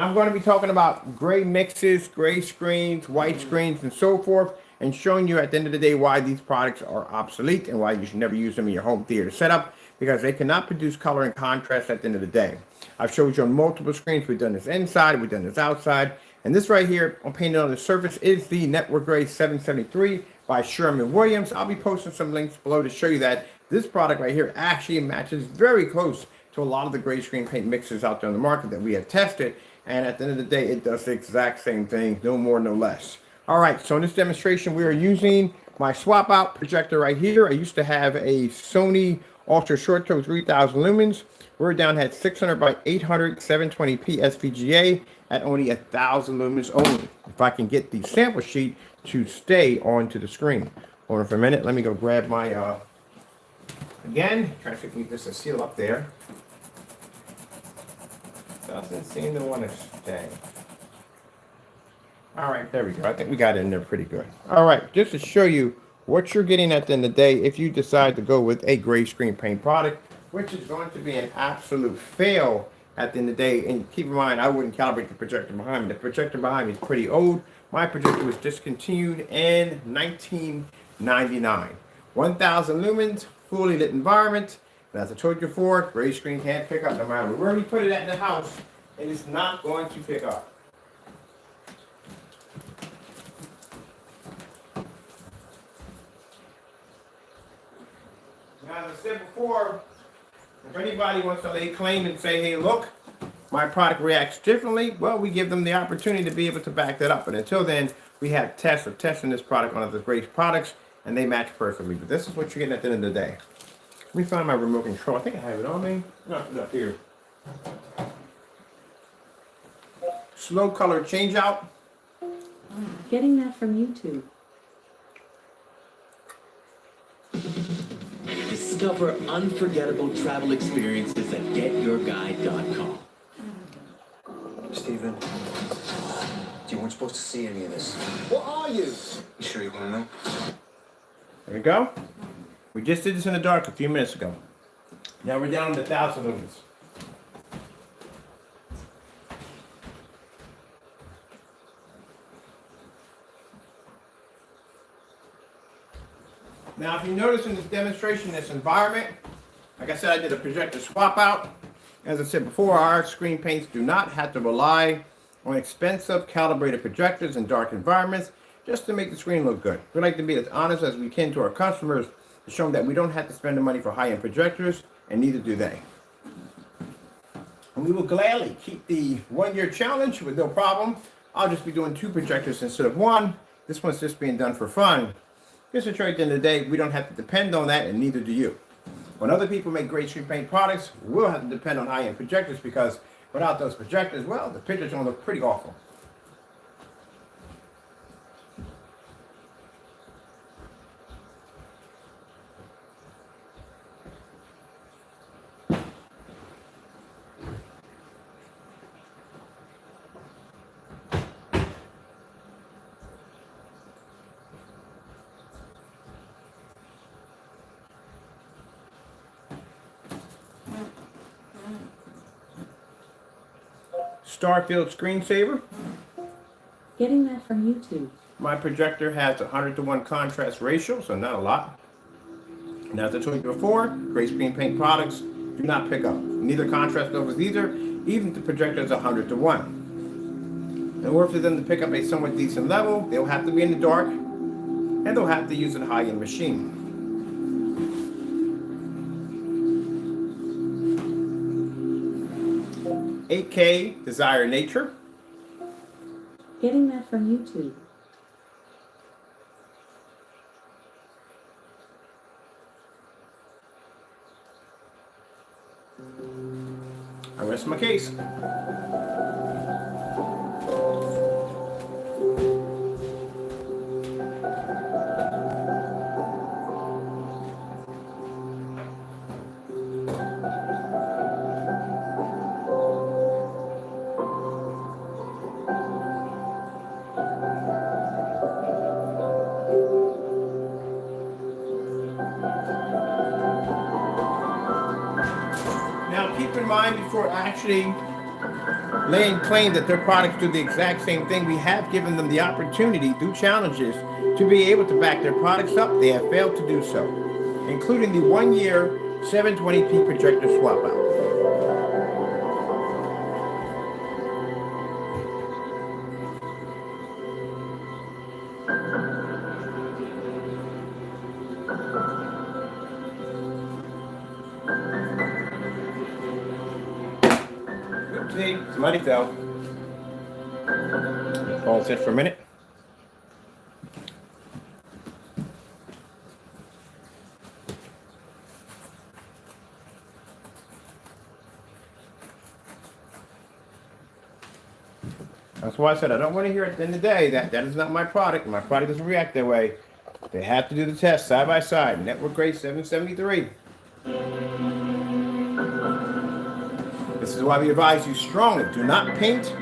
I'm going to be talking about gray mixes, gray screens, white screens, and so forth, and showing you at the end of the day why these products are obsolete and why you should never use them in your home theater setup, because they cannot produce color and contrast at the end of the day. I've showed you on multiple screens. We've done this inside, we've done this outside, and this right here, I'm painted on the surface, is the Network Gray 773 by Sherwin-Williams. I'll be posting some links below to show you that this product right here actually matches very close to a lot of the gray screen paint mixes out there on the market that we have tested. And at the end of the day, it does the exact same thing, no more, no less. All right, so in this demonstration, we are using my swap out projector right here. I used to have a Sony Ultra Short Throw 3000 lumens. We're down at 600 by 800 720p SVGA at only 1000 lumens only. If I can get the sample sheet to stay onto the screen. Hold on for a minute. Let me go grab my, again, try to keep this to seal up there. Doesn't seem to want to stay. All right, there we go. I think we got it in there pretty good. All right, just to show you what you're getting at the end of the day if you decide to go with a gray screen paint product, which is going to be an absolute fail at the end of the day. And keep in mind, I wouldn't calibrate the projector behind me. The projector behind me is pretty old. My projector was discontinued in 1999. 1000 lumens, fully lit environment. And as I told you before, gray screen can't pick up no matter where we put it at in the house. It is not going to pick up. Now, as I said before, if anybody wants to lay claim and say, hey, look, my product reacts differently, well, we give them the opportunity to be able to back that up. But until then, we have tests of testing this product on other great products, and they match perfectly. But this is what you're getting at the end of the day. Let me find my remote control. I think I have it on me. No, it's up here. Slow color change out. Getting that from YouTube. Discover unforgettable travel experiences at getyourguide.com. Steven, you weren't supposed to see any of this. What are you? You sure you want to know? There we go. We just did this in the dark a few minutes ago. Now we're down to 1000 lumens. Now, if you notice in this demonstration, this environment, like I said, I did a projector swap out. As I said before, our screen paints do not have to rely on expensive calibrated projectors in dark environments just to make the screen look good. We like to be as honest as we can to our customers to show them that we don't have to spend the money for high-end projectors, and neither do they. And we will gladly keep the 1-year challenge with no problem. I'll just be doing 2 projectors instead of 1. This one's just being done for fun. Just to show you at the end of the day, we don't have to depend on that, and neither do you. When other people make great screen paint products, we'll have to depend on high-end projectors because without those projectors, well, the picture's gonna look pretty awful. Starfield screensaver. Getting that from YouTube. My projector has a 100-to-1 contrast ratio, so not a lot. And as I told you before, gray screen paint products do not pick up. Neither contrast levels either, even if the projector is 100-to-1. In order for them to pick up a somewhat decent level, they'll have to be in the dark, and they'll have to use a high-end machine. 8K Desire Nature. Getting that from YouTube. I rest my case. Now keep in mind before actually laying claim that their products do the exact same thing. We have given them the opportunity through challenges to be able to back their products up. They have failed to do so, including the 1-year 720p projector swap out. Oopsie, somebody fell. Hold it for a minute. That's why I said I don't want to hear at the end of the day that is not my product. My product doesn't react that way. They have to do the test side by side. Network grade 773. This is why we advise you strongly. Do not paint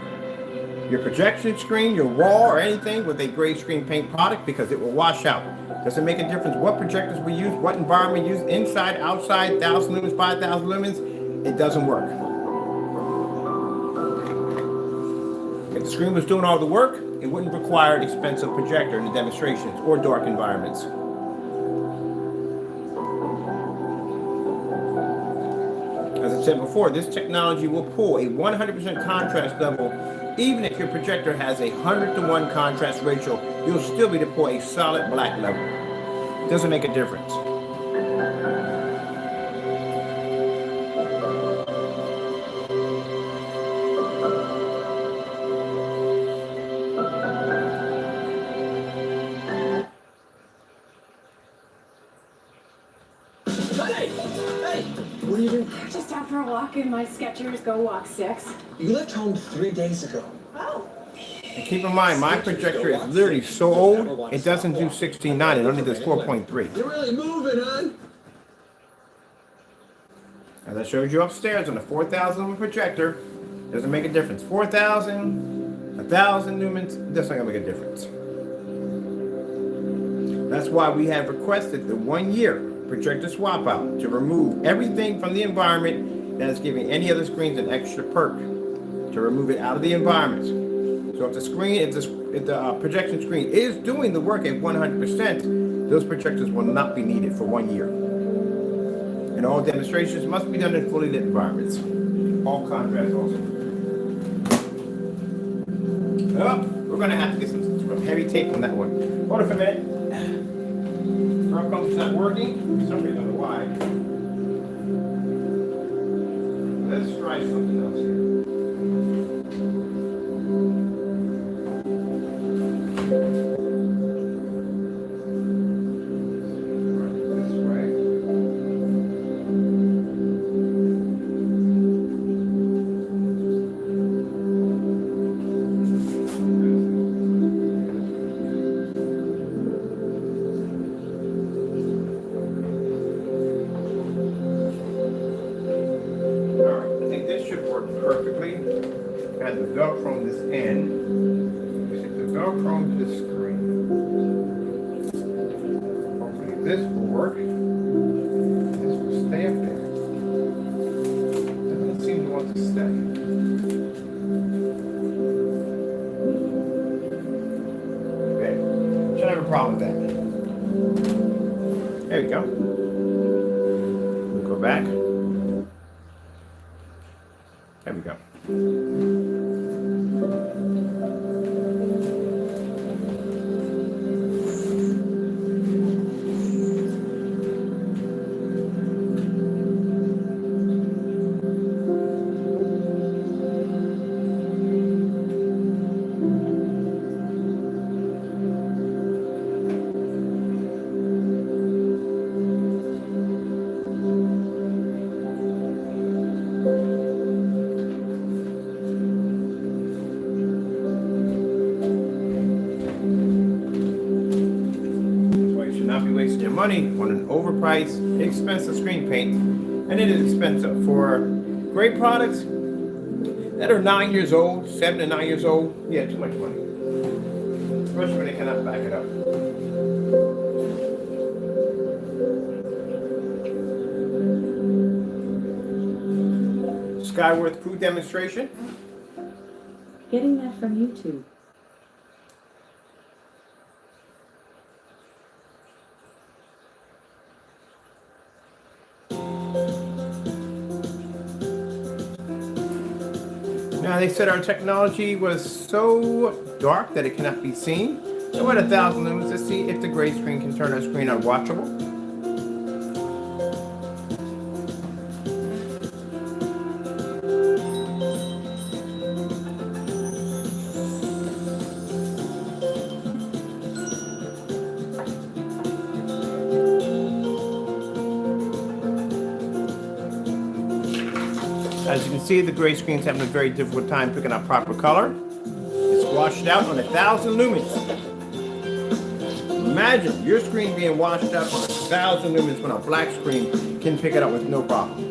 your projection screen, your wall, or anything with a gray screen paint product because it will wash out. Doesn't make a difference what projectors we use, what environment we use, inside, outside, 1,000 lumens, 5,000 lumens. It doesn't work. If the screen was doing all the work, it wouldn't require an expensive projector in the demonstrations or dark environments. As I said before, this technology will pull a 100% contrast level. Even if your projector has a 100-to-1 contrast ratio, you'll still be able to pull a solid black level. It doesn't make a difference. Hey, what are you doing? Just out for a walk in my Skechers Go Walk 6. You left home 3 days ago. Oh. And keep in mind, my projector is literally so old, it doesn't do 16:9, it only does 4.3. You're really moving, huh? As I showed you upstairs on the 4,000 lumen projector, doesn't make a difference. 4,000, 1,000 lumens, that's not gonna make a difference. That's why we have requested the 1-year projector swap out to remove everything from the environment that is giving any other screens an extra perk, to remove it out of the environment. So if the screen, if the projection screen is doing the work at 100%, those projectors will not be needed for 1 year. And all demonstrations must be done in fully lit environments. All contrast also. Oh, we're gonna have to get some heavy tape on that one. Hold it for a minute. Drum pump's not working. For some reason, I don't know why. Let's try something else here. This way. Alright, I think this should work perfectly. Add the Velcro on this end. Stick the Velcro onto the screen. Hopefully this will work. This will stay up there. Doesn't seem to want to stay. Okay, should have a problem with that. There we go. We'll go back. There we go. Wasting your money on an overpriced, expensive screen paint, and it is expensive for great products that are 9 years old, 7 to 9 years old. Yeah, too much money, especially when they cannot back it up. Skyworth food demonstration. Getting that from YouTube. Now, they said our technology was so dark that it cannot be seen. So at 1,000 lumens, let's see if the gray screen can turn our screen unwatchable. As you can see, the gray screen's having a very difficult time picking up proper color. It's washed out on 1,000 lumens. Imagine your screen being washed out on 1,000 lumens when a black screen can pick it up with no problem.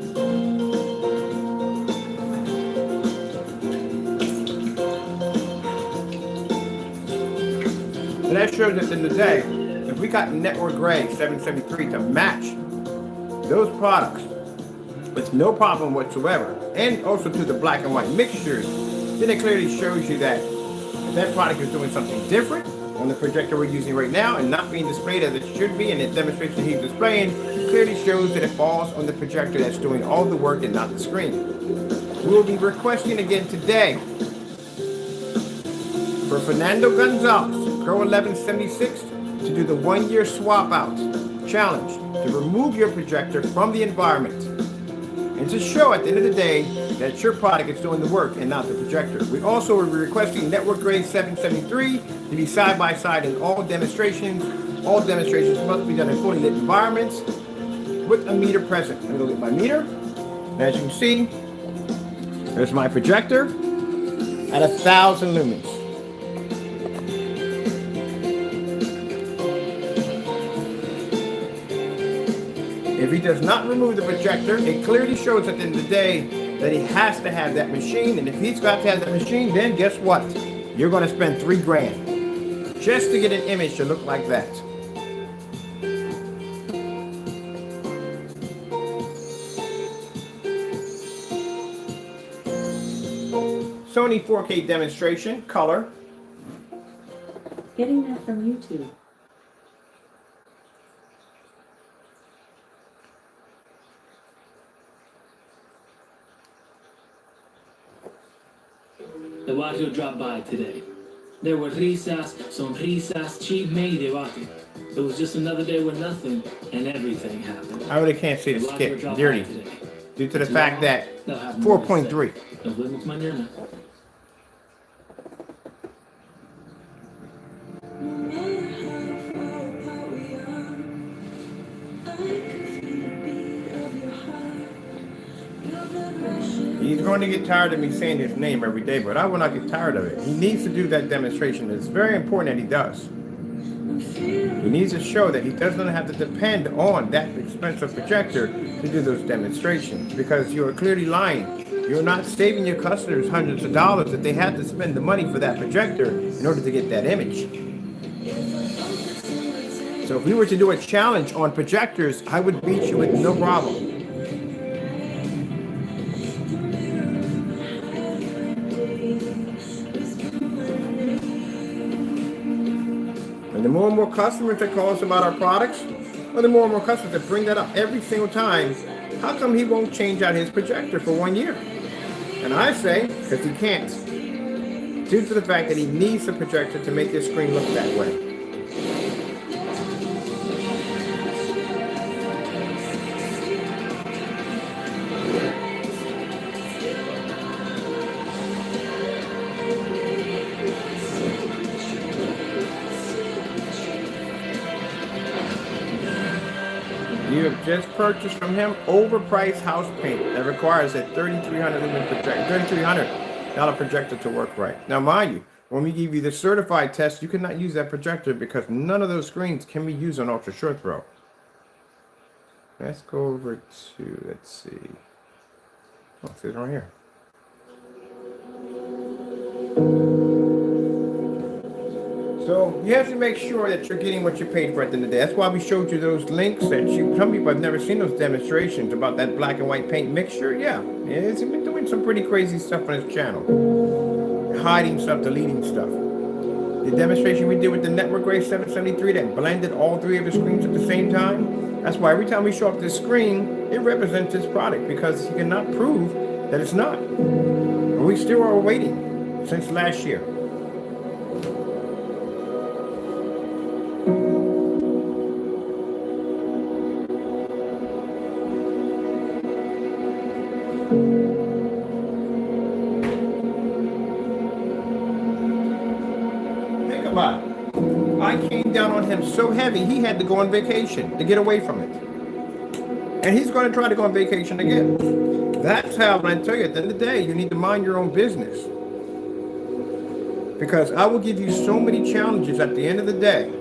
And that shows us in the day, if we got network gray 773 to match those products with no problem whatsoever, and also to the black and white mixtures, then it clearly shows you that if that product is doing something different on the projector we're using right now and not being displayed as it should be, and the demonstration he's displaying clearly shows that it falls on the projector that's doing all the work and not the screen. We will be requesting again today for Fernando Gonzalez, Pro 1176, to do the 1-year swap out challenge to remove your projector from the environment and to show at the end of the day that your product is doing the work and not the projector. We also will be requesting network grade 773 to be side by side in all demonstrations. All demonstrations must be done in fully lit environments with a meter present. I'm going to get my meter. And as you can see, there's my projector at 1,000 lumens. If he does not remove the projector, it clearly shows at the end of the day that he has to have that machine. And if he's got to have that machine, then guess what? You're going to spend $3 grand just to get an image to look like that. Sony 4K demonstration, color. Getting that from YouTube. The barrio dropped by today. There were risas, sonrisas, chisme y debate. It was just another day with nothing, and everything happened. I really can't see the The barrio skip, dropped dirty, by today. due to the fact that They'll have more to say. 4.3. Nos vemos mañana. He's going to get tired of me saying his name every day, but I will not get tired of it. He needs to do that demonstration. It's very important that he does. He needs to show that he doesn't have to depend on that expensive projector to do those demonstrations, because you are clearly lying. You're not saving your customers hundreds of dollars that they have to spend the money for that projector in order to get that image. So if we were to do a challenge on projectors, I would beat you with no problem. And the more and more customers that call us about our products, or the more and more customers that bring that up every single time, how come he won't change out his projector for 1 year? And I say, because he can't, due to the fact that he needs the projector to make his screen look that way. You have just purchased from him overpriced house paint that requires a $3,300 projector to work right. Now, mind you, when we give you the certified test, you cannot use that projector because none of those screens can be used on ultra short throw. Let's go over to, let's see. Oh, it says right here. So you have to make sure that you're getting what you paid for at the end of the day. That's why we showed you those links that some people have never seen those demonstrations about that black and white paint mixture. Yeah, he's been doing some pretty crazy stuff on his channel. hiding stuff, deleting stuff. The demonstration we did with the network grade 773 that blended all three of the screens at the same time. That's why every time we show up this screen, it represents this product because you cannot prove that it's not. And we still are waiting since last year. Think about it. I came down on him so heavy, he had to go on vacation to get away from it. And he's going to try to go on vacation again. That's how, when I tell you, at the end of the day, you need to mind your own business. Because I will give you so many challenges at the end of the day.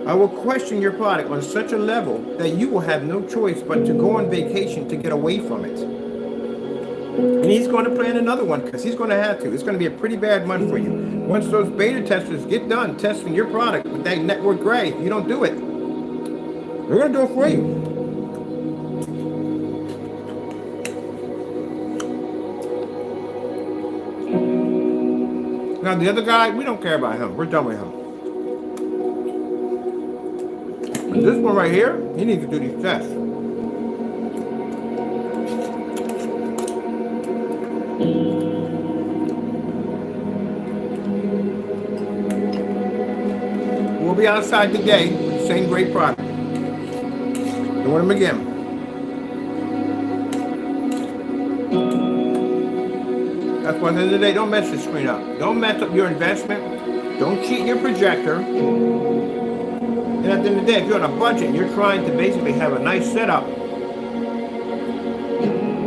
I will question your product on such a level that you will have no choice but to go on vacation to get away from it. And he's going to plan another one because he's going to have to. It's going to be a pretty bad month for you. Once those beta testers get done testing your product with that network gray, if you don't do it, we're going to do it for you. Now the other guy, we don't care about him. We're done with him. But this one right here, he needs to do these tests. We'll be outside today with the same great product. Doing them again. That's why at the end of the day, don't mess your screen up. Don't mess up your investment. Don't cheat your projector. And at the end of the day, if you're on a budget and you're trying to basically have a nice setup,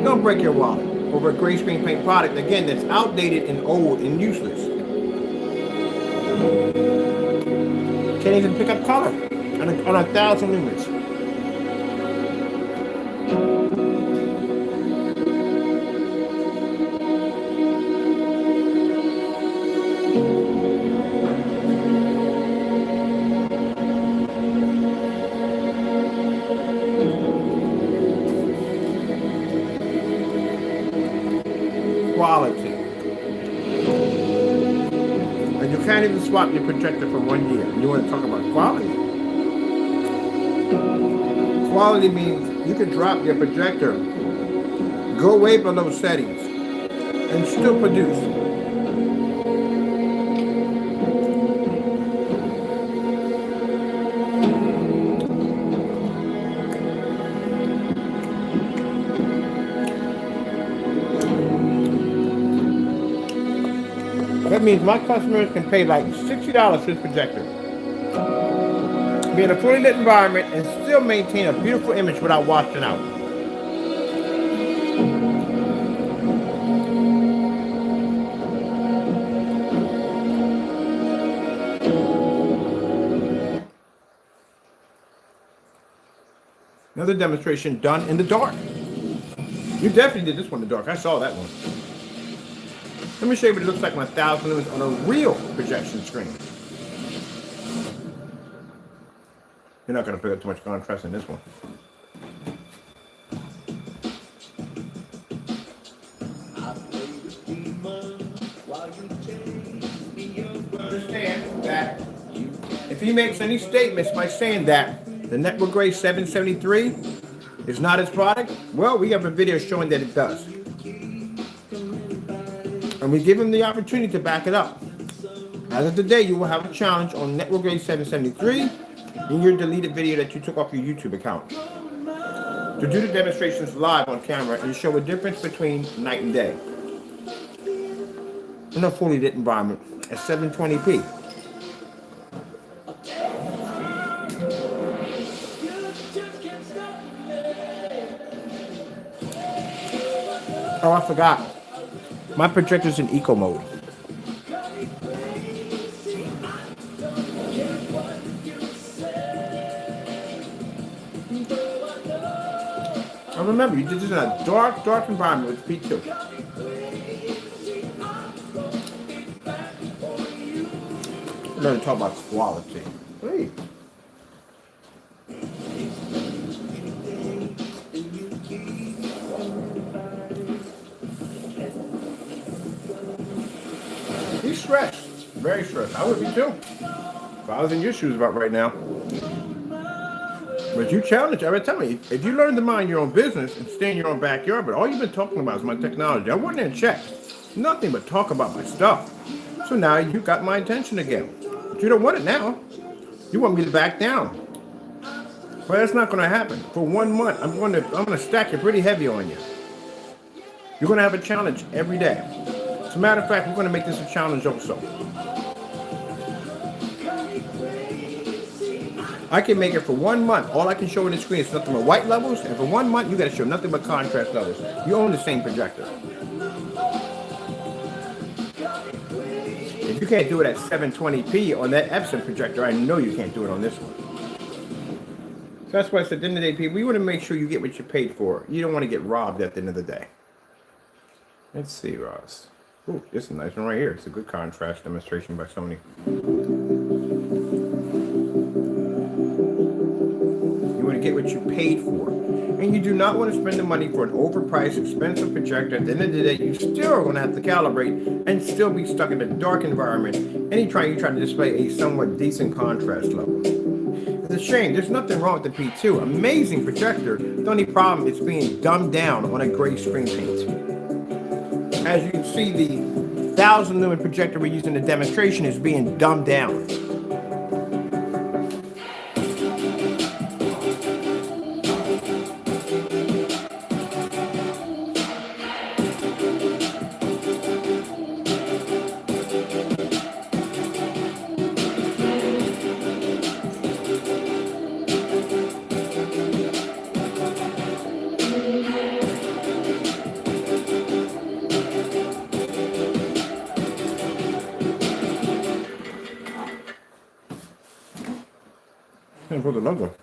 don't break your wallet over a gray screen paint product, again, that's outdated and old and useless. Can't even pick up color on 1,000 lumens. Quality. And you can't even swap your projector for 1 year. And you want to talk about quality? Quality means you can drop your projector, go way below settings, and still produce. That means my customers can pay like $60 for this projector. Be in a fully lit environment and still maintain a beautiful image without washing out. Another demonstration done in the dark. You definitely did this one in the dark. I saw that one. Let me show you what it looks like on 1,000 lumens on a real projection screen. You're not going to pick up too much contrast in this one. Understand that if he makes any statements by saying that the network grade 773 is not his product, well, we have a video showing that it does. And we give him the opportunity to back it up. As of today, you will have a challenge on network grade 773 in your deleted video that you took off your YouTube account. To do the demonstrations live on camera and show a difference between night and day. In a fully lit environment at 720p. Oh, I forgot. My projector's in eco mode. And remember, you did this in a dark, dark environment with P2. We're going to talk about quality. Hey. stressed. Very stressed. I would be too. If I was in your shoes about right now. But you challenge, I would tell me, if you learn to mind your own business and stay in your own backyard, but all you've been talking about is my technology. I went in and checked. Nothing but talk about my stuff. So now you got my attention again. But you don't want it now. You want me to back down. Well, that's not going to happen. For 1 month, I'm going to stack it pretty heavy on you. You're going to have a challenge every day. As a matter of fact, we're going to make this a challenge also. I can make it for 1 month. All I can show on the screen is nothing but white levels, and for 1 month, you got to show nothing but contrast levels. You own the same projector. If you can't do it at 720p on that Epson projector, I know you can't do it on this one. So that's why I said at the end of the day, people, you want to make sure you get what you paid for. You don't want to get robbed at the end of the day. Let's see, Ross. Ooh, this is a nice one right here. It's a good contrast demonstration by Sony. You want to get what you paid for. And you do not want to spend the money for an overpriced, expensive projector. At the end of the day, you still are going to have to calibrate and still be stuck in a dark environment anytime you try to display a somewhat decent contrast level. It's a shame. There's nothing wrong with the P2. Amazing projector. The only problem is being dumbed down on a gray screen paint. As you can see, the 1,000 lumen projector we used in the demonstration is being dumbed down. And for the logo.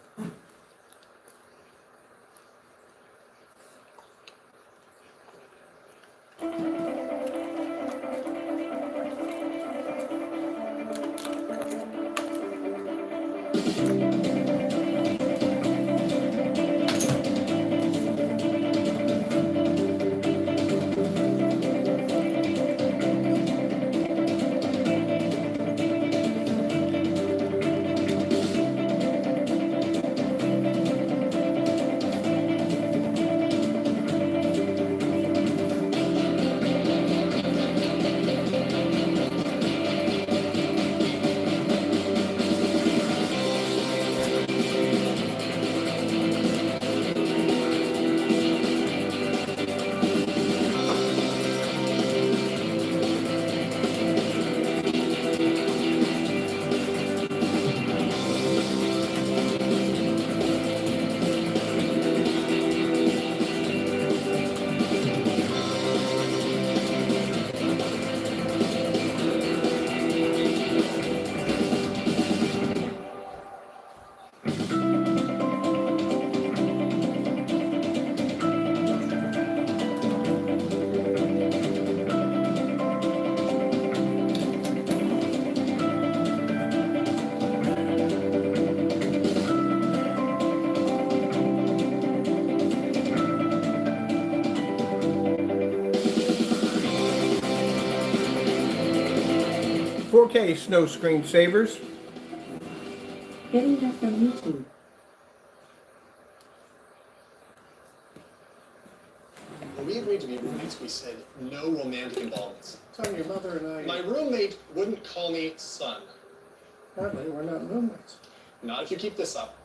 4K snow screensavers. Getting that from YouTube. When we agreed to be roommates, we said no romantic involvements. Son, your mother and I... My roommate wouldn't call me son. Apparently, we're not roommates. Not if you keep this up.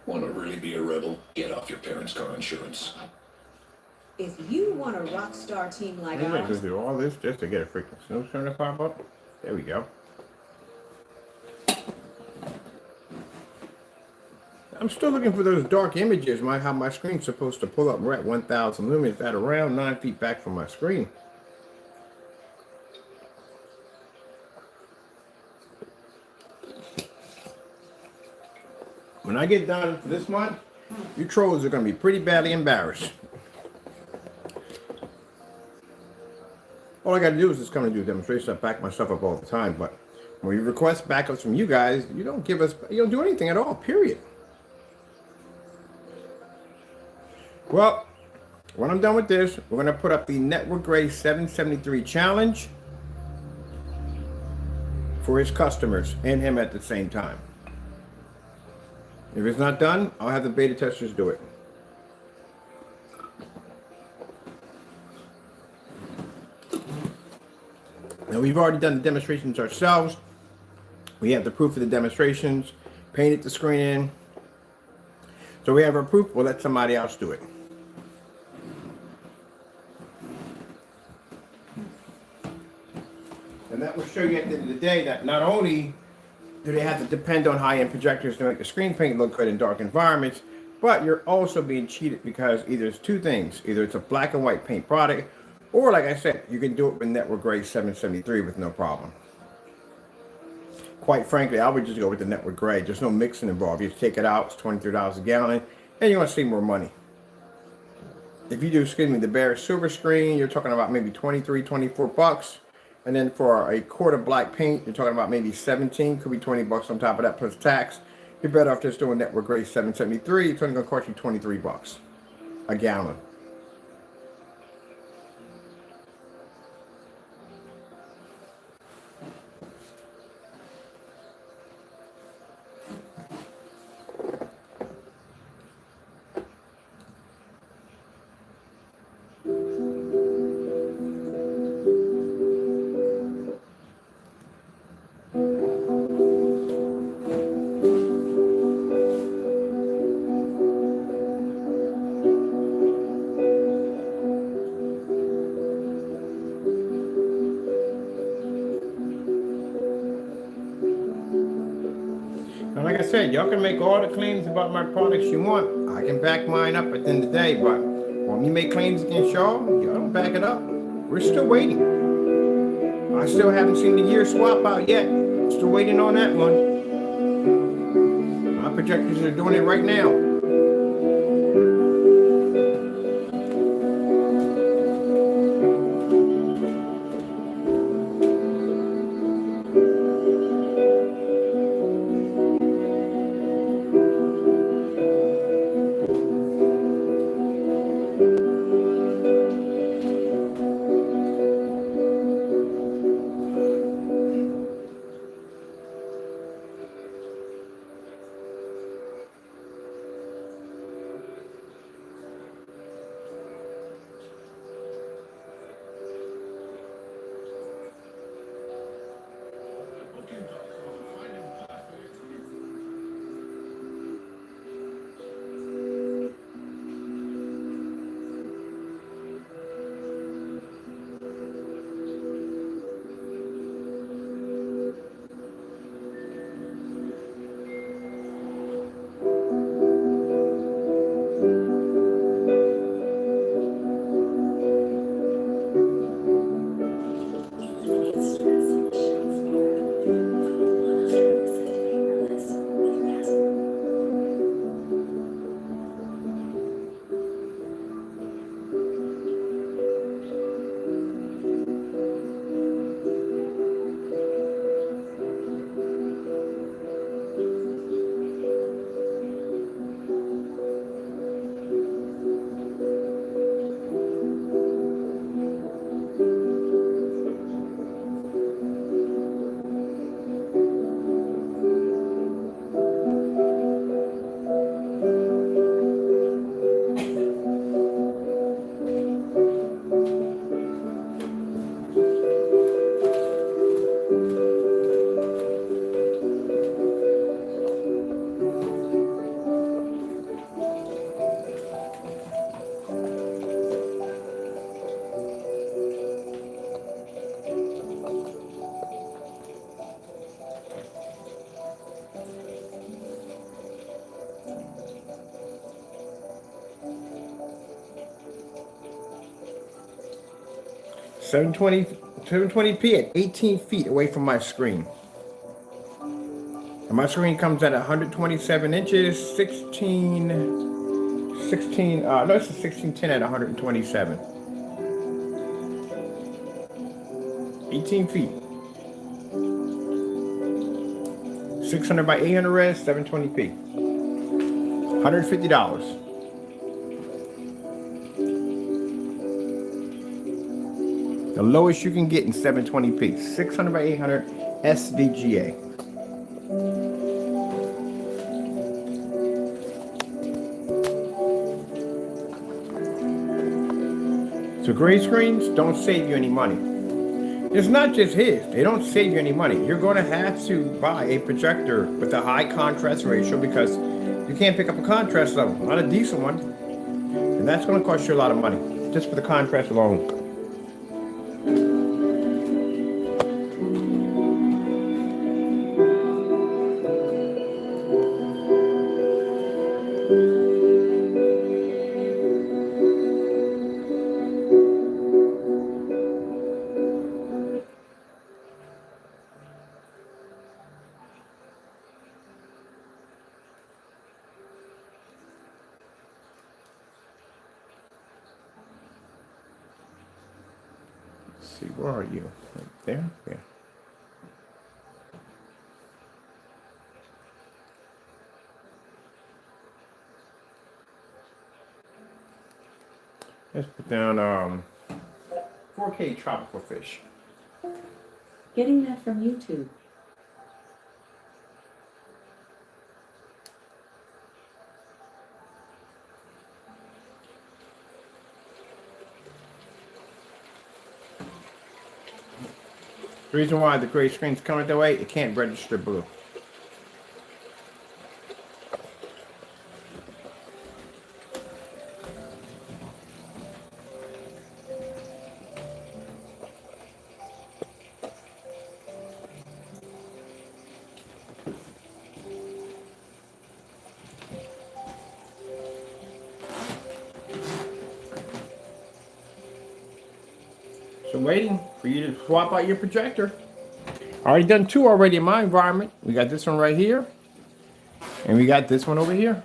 Want to really be a rebel? Get off your parents' car insurance. If you want a rock star team like I'm going ours, to do all this just to get a freaking snowstorm to pop up. There we go. I'm still looking for those dark images, how my screen's supposed to pull up. We're at 1,000 lumens at around 9 feet back from my screen. When I get done for this month, you trolls are going to be pretty badly embarrassed. All I got to do is just come and do demonstrations. I back myself up all the time, but when we request backups from you guys, you don't give us, you don't do anything at all, period. Well, when I'm done with this, we're going to put up the Network Gray 773 challenge. for his customers and him at the same time. If it's not done, I'll have the beta testers do it. Now, we've already done the demonstrations ourselves. We have the proof of the demonstrations, painted the screen in. So we have our proof, we'll let somebody else do it. And that will show you at the end of the day that not only do they have to depend on high-end projectors to make the screen paint look good in dark environments, but you're also being cheated because either it's two things. Either it's a black and white paint product, or like I said, you can do it with network grade 773 with no problem. Quite frankly, I would just go with the network grade. There's no mixing involved. You just take it out, it's $23 a gallon, and you're gonna save more money. If you do, excuse me, the bare silver screen, you're talking about maybe 23, 24 bucks. And then for a quart of black paint, you're talking about maybe 17, could be 20 bucks on top of that plus tax. You're better off just doing network grade 773. It's only gonna cost you 23 bucks a gallon. And like I said, y'all can make all the claims about my products you want. I can back mine up at the end of the day, but when we make claims against y'all don't back it up. We're still waiting. I still haven't seen the year swap out yet. Still waiting on that one. My projectors are doing it right now. Seven twenty p at 18 feet away from my screen. And my screen comes at 127 inches, no, it's a 1610 at 127. 18 feet. 600 by 800 res, 720p. $150. The lowest you can get in 720p. 600 by 800, SVGA. So gray screens don't save you any money. It's not just his. They don't save you any money. You're going to have to buy a projector with a high contrast ratio because you can't pick up a contrast level, not a decent one. And that's going to cost you a lot of money just for the contrast alone. See, where are you? Right there? Yeah. Let's put down 4K tropical fish. Getting that from YouTube. The reason why the gray screen's coming that way, it can't register blue. So waiting for you to swap out your projector. I already done two already in my environment. We got this one right here. And we got this one over here.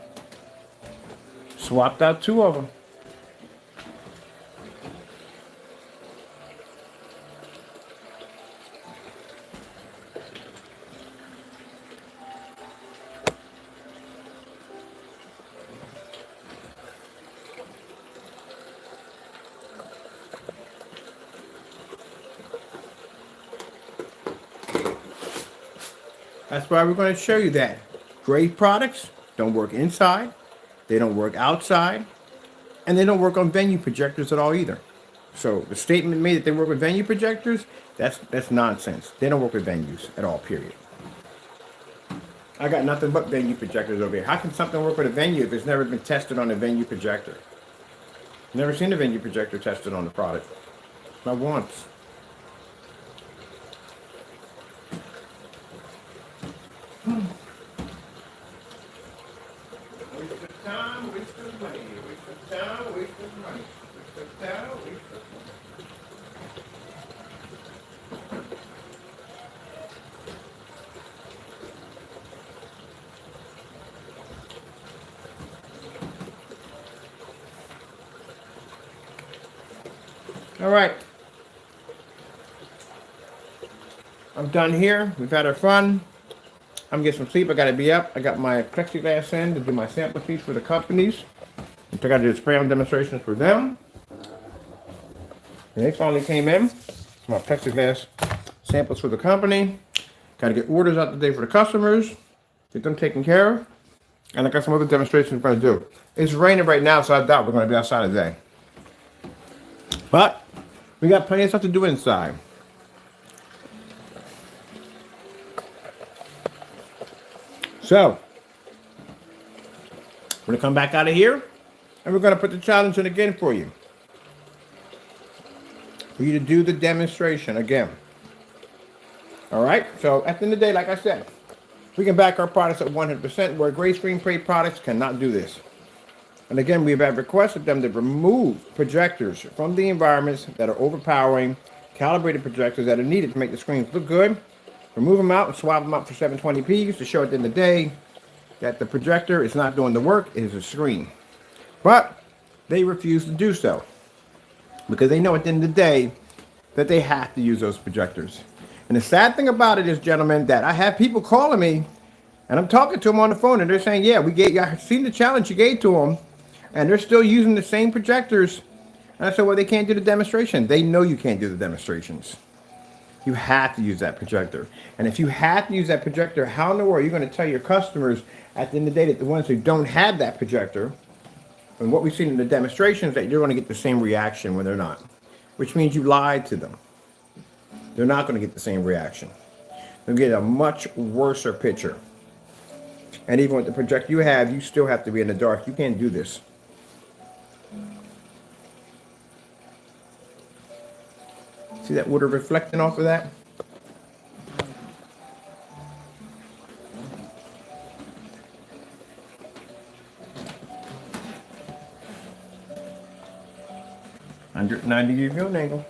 Swapped out two of them. That's why we're going to show you that. Gray products don't work inside, they don't work outside, and they don't work on venue projectors at all either. So the statement made that they work with venue projectors, that's nonsense. They don't work with venues at all, period. I got nothing but venue projectors over here. How can something work with a venue if it's never been tested on a venue projector? Never seen a venue projector tested on the product. Not once. Waste of time, waste of money, waste of time, waste of money, waste of time, waste of money. All right. I'm done here. We've had our fun. I'm getting some sleep. I got to be up. I got my plexiglass in to do my sample feeds for the companies. I got to do spray on demonstrations for them. They finally came in. My plexiglass samples for the company. Got to get orders out today for the customers. Get them taken care of. And I got some other demonstrations we're going to do. It's raining right now, so I doubt we're going to be outside today. But we got plenty of stuff to do inside. So, we're going to come back out of here, and we're going to put the challenge in again for you. For you to do the demonstration again. All right? So, at the end of the day, like I said, we can back our products at 100%, where gray screen plate products cannot do this. And again, we've had requested them to remove projectors from the environments that are overpowering, calibrated projectors that are needed to make the screens look good. Remove them out and swap them out for 720p's to show at the end of the day that the projector is not doing the work, it is a screen. But they refuse to do so because they know at the end of the day that they have to use those projectors. And the sad thing about it is, gentlemen, that I have people calling me and I'm talking to them on the phone and they're saying, yeah, I've seen the challenge you gave to them and they're still using the same projectors. And I said, well, they can't do the demonstration. They know you can't do the demonstrations. You have to use that projector. And if you have to use that projector, how in the world are you going to tell your customers at the end of the day that the ones who don't have that projector, and what we've seen in the demonstrations, that you're going to get the same reaction when they're not, which means you lied to them. They're not going to get the same reaction. They'll get a much worse picture. And even with the projector you have, you still have to be in the dark. You can't do this. See that water reflecting off of that? $190 viewing angle.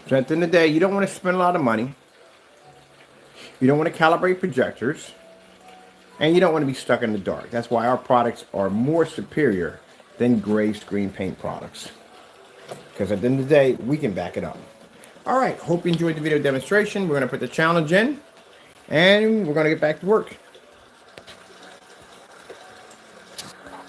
So at the end of the day, you don't want to spend a lot of money. You don't want to calibrate projectors. And you don't want to be stuck in the dark. That's why our products are more superior than gray screen paint products. Because at the end of the day, we can back it up. All right, hope you enjoyed the video demonstration. We're going to put the challenge in. And we're going to get back to work.